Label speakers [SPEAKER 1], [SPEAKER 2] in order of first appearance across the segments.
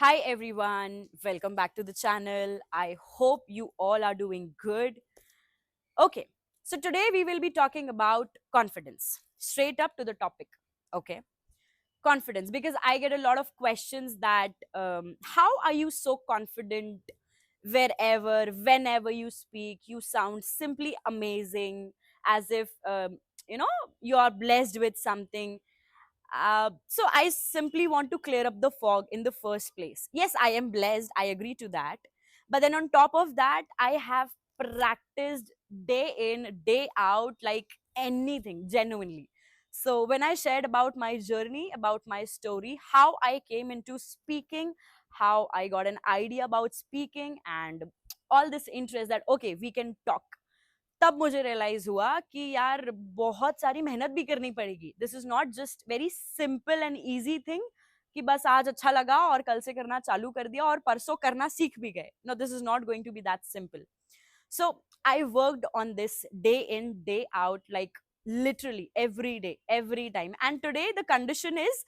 [SPEAKER 1] Hi everyone, welcome back to the channel. I hope you all are doing good. Okay, so today we will be talking about confidence. Straight up to the topic. Okay, confidence, because I get a lot of questions that how are you so confident wherever, whenever you speak? You sound simply amazing, as if you know you are blessed with something. So I simply want to clear up the fog in the first place. Yes, I am blessed. I agree to that. But then on top of that, I have practiced day in, day out, like anything, genuinely. So when I shared about my journey, about my story, how I came into speaking, how I got an idea about speaking, and all this interest that, okay, we can talk, तब मुझे realise हुआ कि यार बहुत सारी मेहनत भी करनी पड़ेगी. This is not just very simple and easy thing कि बस आज अच्छा लगा और कल से करना चालू कर दिया और परसों करना सीख भी गए. No, this is not going to be that simple. So I worked on this day in, day out, like literally every day, every time. And today the condition is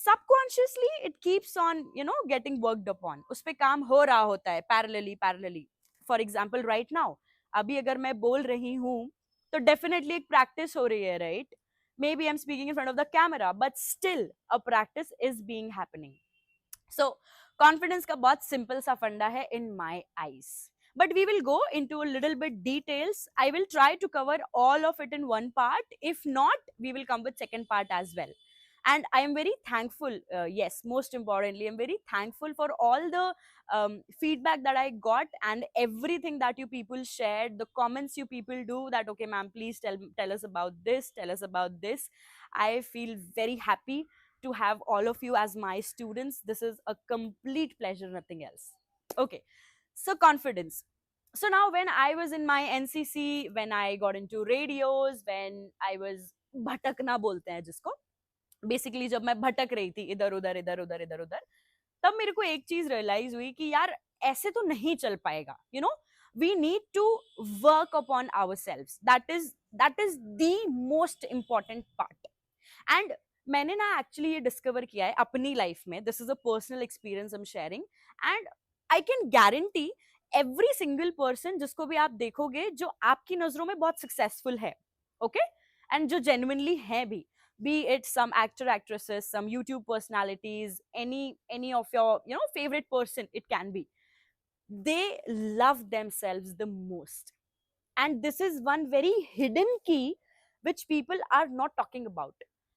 [SPEAKER 1] subconsciously it keeps on, getting worked upon. उस पे काम हो रहा होता है parallelly. For example, right now, अभी अगर मैं बोल रही हूँ तो definitely एक practice हो रही है, right? Maybe I'm speaking in front of the camera, but still a practice is being happening. So confidence का बहुत simple सा फंडा है in my eyes. But we will go into a little bit details. I will try to cover all of it in one part. If not, we will come with second part as well. And I am very thankful. Yes, most importantly, I'm very thankful for all the feedback that I got and everything that you people shared, the comments you people do that, okay, ma'am, please tell us about this, tell us about this. I feel very happy to have all of you as my students. This is a complete pleasure, nothing else. Okay, so confidence. So now, when I was in my NCC, when I got into radios, when I was भटकना बोलते हैं जिसको, basically जब मैं भटक रही थी इधर उधर इधर उधर इधर उधर, तब मेरे को एक चीज रियलाइज हुई कि यार ऐसे तो नहीं चल पाएगा. We need to work upon ourselves. That is the most important part. And मैंने ना एक्चुअली ये डिस्कवर किया है अपनी लाइफ में. This is a personal experience I am sharing. And I can guarantee every single person जिसको भी आप देखोगे जो आपकी नजरों में बहुत सक्सेसफुल है, ओके, एंड जो जेन्युइनली है भी, be it some actor actresses, some YouTube personalities, any of your favorite person, it can be, they love themselves the most. And this is one very hidden key which people are not talking about,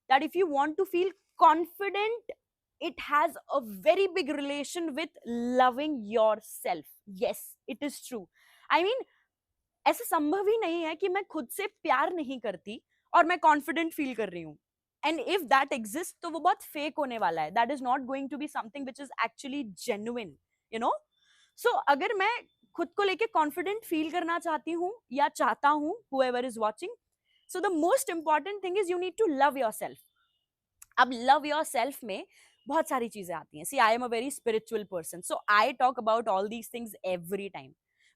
[SPEAKER 1] that if you want to feel confident, it has a very big relation with loving yourself. Yes, it is true. I mean, ऐसा संभव ही नहीं है कि मैं खुद से प्यार नहीं करती और मैं कॉन्फिडेंट फील कर रही हूँ. एंड इफ दैट एग्जिस्ट तो वो बहुत फेक होने वाला है. That is not going to be something which is actually genuine. You know so अगर मैं खुद को लेके कॉन्फिडेंट फील करना चाहती हूँ या चाहता हूँ, whoever is watching, so the most important thing is you need to love yourself. अब लव योर सेल्फ में बहुत सारी चीजें आती हैं. See, I am a very spiritual person, so I talk about all these things every time.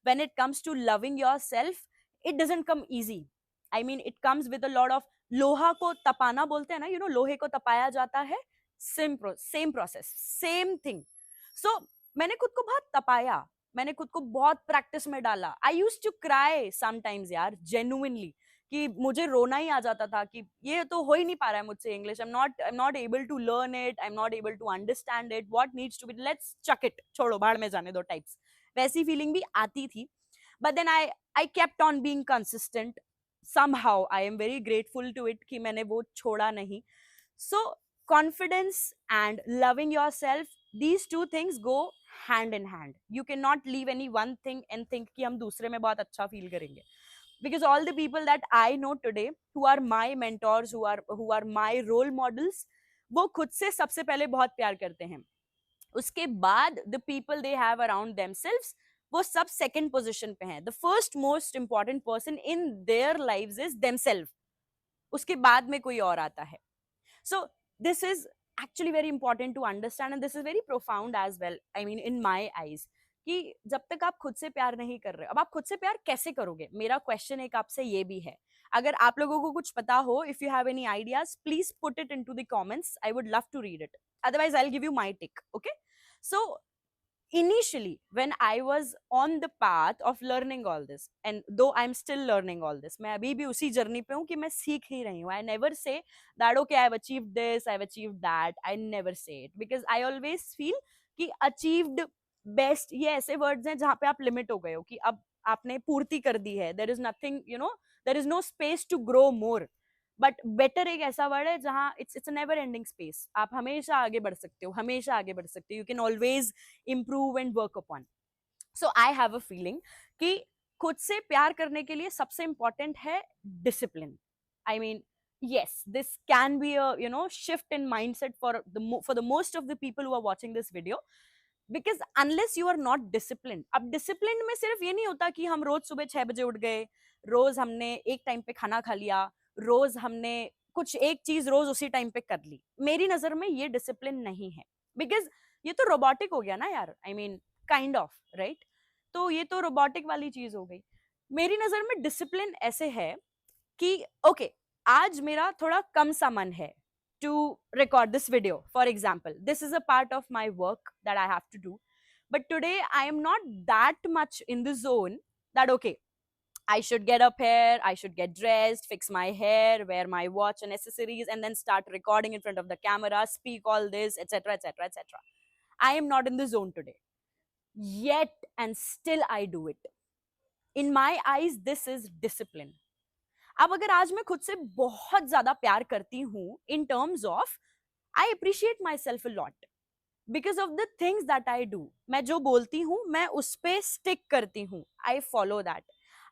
[SPEAKER 1] when it comes to loving yourself, it doesn't come easy. I mean, it comes with a lot of, लोहा को तपाना बोलते हैं ना, लोहे को तपाया जाता है. Same process, same thing. So मैंने खुद को बहुत तपाया, मैंने खुद को बहुत प्रैक्टिस में डाला. आई यूज टू क्राई समटाइम्स यार, जेन्युइनली, कि मुझे रोना ही आ जाता था कि ये तो हो ही नहीं पा रहा है मुझसे English. I am not able to learn it, I am not able to understand it. What needs to be, let's chuck it, छोड़ो, भाड़ में जाने दो टाइप्स. वैसी फीलिंग भी आती थी. But then I kept on being consistent. somehow I am very grateful to it कि मैंने वो छोड़ा नहीं. So confidence and loving yourself, these two things go hand in hand. You cannot leave any one thing and think कि हम दूसरे में बहुत अच्छा फील करेंगे. Because all the people that I know today, who are my mentors, who are my role models, वो खुद से सबसे पहले बहुत प्यार करते हैं. उसके बाद the people they have around themselves, वो सब second position पे हैं. The first most important person in their lives is themselves. उसके बाद में कोई और आता है. So this is actually very important to understand, and this is very profound as well. I mean, in my eyes, कि जब तक आप खुद से प्यार नहीं कर रहे, अब आप खुद से प्यार कैसे करोगे? मेरा क्वेश्चन एक आपसे ये भी है. अगर आप लोगों को कुछ पता हो, if you have any ideas, please put it into the comments. I would love to read it. Otherwise, I'll give you my take. Okay? So initially when I was on the path of learning all this, and though I'm still learning all this, मैं अभी भी उसी journey पे हूँ कि मैं सीख ही रही हूँ. I never say that okay I've achieved this, I've achieved that. I never say it because I always feel कि achieved best ये ऐसे words हैं जहाँ पे आप limit हो गए हो कि अब आपने पूर्ति कर दी है. There is nothing, you know, there is no space to grow more. But better एक ऐसा वर्ड है जहाँ it's a never ending space. आप हमेशा आगे बढ़ सकते हो, हमेशा आगे बढ़ सकते हो. You can always improve and work upon. So I have a feeling कि खुद से प्यार करने के लिए सबसे important है discipline. I mean, yes, this can be a, you know, shift in mindset for the most of the people who are watching this video, because unless you are not disciplined. अब disciplined में सिर्फ ये नहीं होता कि हम रोज सुबह 6 बजे उठ गए, रोज हमने एक टाइम पे खाना खा लिया, रोज हमने कुछ एक चीज रोज उसी टाइम पे कर ली. मेरी नजर में ये डिसिप्लिन नहीं है, बिकॉज ये तो रोबोटिक हो गया ना यार. I mean kind of right. तो ये तो रोबोटिक वाली चीज हो गई. मेरी नजर में डिसिप्लिन ऐसे है कि ओके आज मेरा थोड़ा कम सा मन है to record this video. For example, this is a part of my work that I have to do, but today I am not that much in the zone that okay I should get up here, I should get dressed, fix my hair, wear my watch and accessories, and then start recording in front of the camera, speak all this, etc., etc., etc. I am not in the zone today. Yet, and still I do it. In my eyes, this is discipline. अब अगर आज मैं खुद से बहुत ज्यादा प्यार करती हूँ in terms of I appreciate myself a lot because of the things that I do. मैं जो बोलती हूँ मैं उस पे stick करती हूँ. I follow that.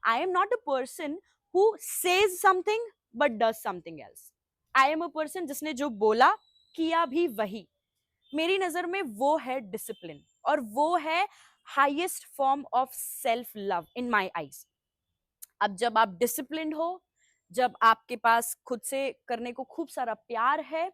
[SPEAKER 1] I am not a person who says something but does something else. I am a person जिसने जो बोला किया भी वही. मेरी नजर में वो है डिसिप्लिन, और वो है highest form of self love in my eyes. अब जब आप डिसिप्लिन्ड हो, जब आपके पास खुद से करने को खूब सारा प्यार है,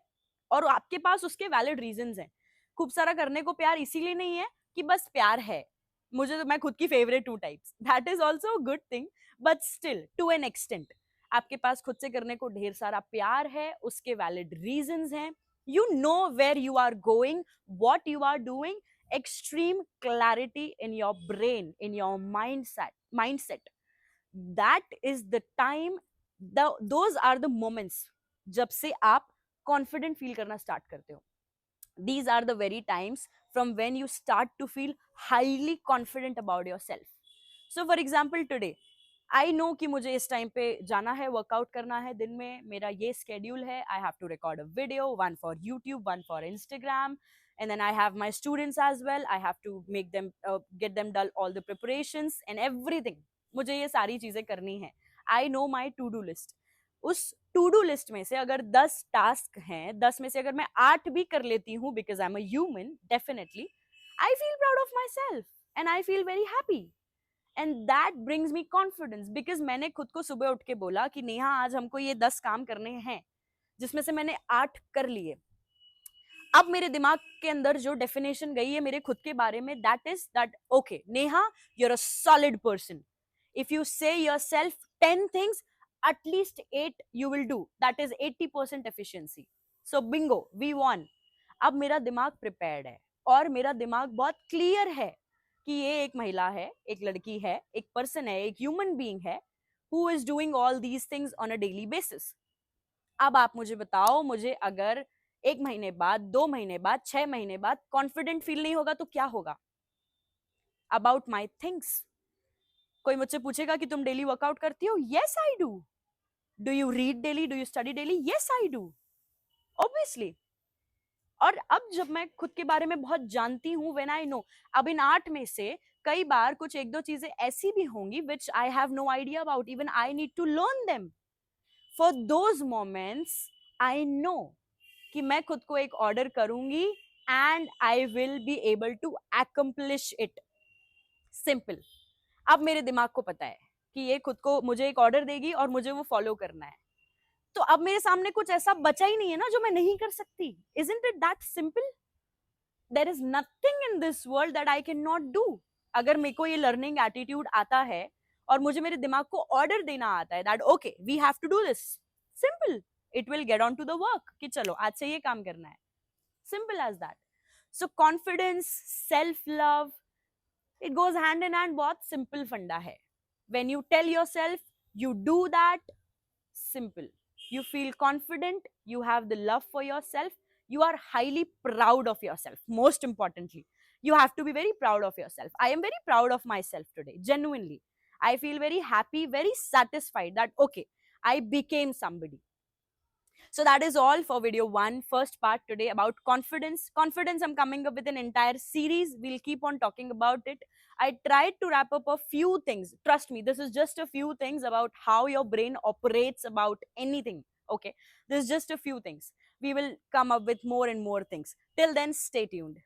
[SPEAKER 1] और आपके पास उसके वैलिड रीजंस हैं. खूब सारा करने को प्यार इसीलिए नहीं है कि बस प्यार है. मुझे तो, मैं खुद की favourite 2 types, that is also good thing, but still to an extent आपके पास खुद से करने को ढेर सारा प्यार है, उसके वैलिड रीजंस हैं. You know where you are going, what you are doing, extreme clarity in your brain, in your mindset. That is the time, those are the moments जब से आप confident feel करना start करते हो. These are the very times from when you start to feel highly confident about yourself. So for example today, I know कि मुझे इस time पे जाना है, वर्कआउट करना है. दिन में मेरा ये स्केड्यूल है. I have to record a video, one for YouTube, one for Instagram, and then I have my students as well. I have to make them get them done all the preparations and everything. मुझे ये सारी चीजें करनी है. I know my to do list. उस to do list में से अगर 10 टास्क हैं, 10 में से अगर मैं 8 भी कर लेती हूँ, because I am a human, definitely I feel proud of my self and I feel very happy. And that brings me confidence, because मैंने खुद को सुबह उठ के बोला कि नेहा आज हमको ये 10 काम करने हैं, जिसमें से मैंने 8 कर लिए. अब मेरे दिमाग के अंदर जो डेफिनेशन गई है मेरे खुद के बारे में, that is that okay Neha, you are a solid person. If you say yourself 10 things, at least 8 you will do. That is 80% efficiency. So bingo, we won. अब मेरा दिमाग प्रिपेयर्ड है, और मेरा दिमाग बहुत क्लियर है कि ये एक महिला है, एक लड़की है, एक पर्सन है, एक ह्यूमन बीइंग है, who is doing all these things on a daily basis. अब आप मुझे बताओ, मुझे अगर 1 महीने बाद, 2 महीने बाद, 6 महीने बाद कॉन्फिडेंट फील नहीं होगा तो क्या होगा अबाउट माई थिंग्स? कोई मुझसे पूछेगा कि तुम डेली वर्कआउट करती हो? Yes I do. Do you read daily? Do you study daily? Yes I do, obviously. और अब जब मैं खुद के बारे में बहुत जानती हूँ, व्हेन आई नो, अब इन 8 में से कई बार कुछ 1-2 चीजें ऐसी भी होंगी which I have no idea about, even I need to learn them. For those moments I know कि मैं खुद को एक ऑर्डर करूंगी and I will be able to accomplish it. Simple. अब मेरे दिमाग को पता है कि ये खुद को मुझे एक ऑर्डर देगी और मुझे वो फॉलो करना है. तो अब मेरे सामने कुछ ऐसा बचा ही नहीं है ना जो मैं नहीं कर सकती. Isn't it that simple? There is nothing in this world that I cannot do. अगर मेरे को ये लर्निंग एटीट्यूड आता है और मुझे मेरे दिमाग को ऑर्डर देना आता है that okay we have to do this, simple, it will get on to the work कि चलो आज से ये काम करना है. Simple as that. So confidence, self love, it goes hand in hand. बहुत simple फंडा है. When you tell yourself you do that, simple, you feel confident, you have the love for yourself, you are highly proud of yourself. Most importantly, you have to be very proud of yourself. I am very proud of myself today, genuinely. I feel very happy, very satisfied that okay, I became somebody. So that is all for video 1, first part today about confidence. Confidence, I'm coming up with an entire series. We'll keep on talking about it. I tried to wrap up a few things. Trust me, this is just a few things about how your brain operates about anything. Okay, this is just a few things. We will come up with more and more things. Till then, stay tuned.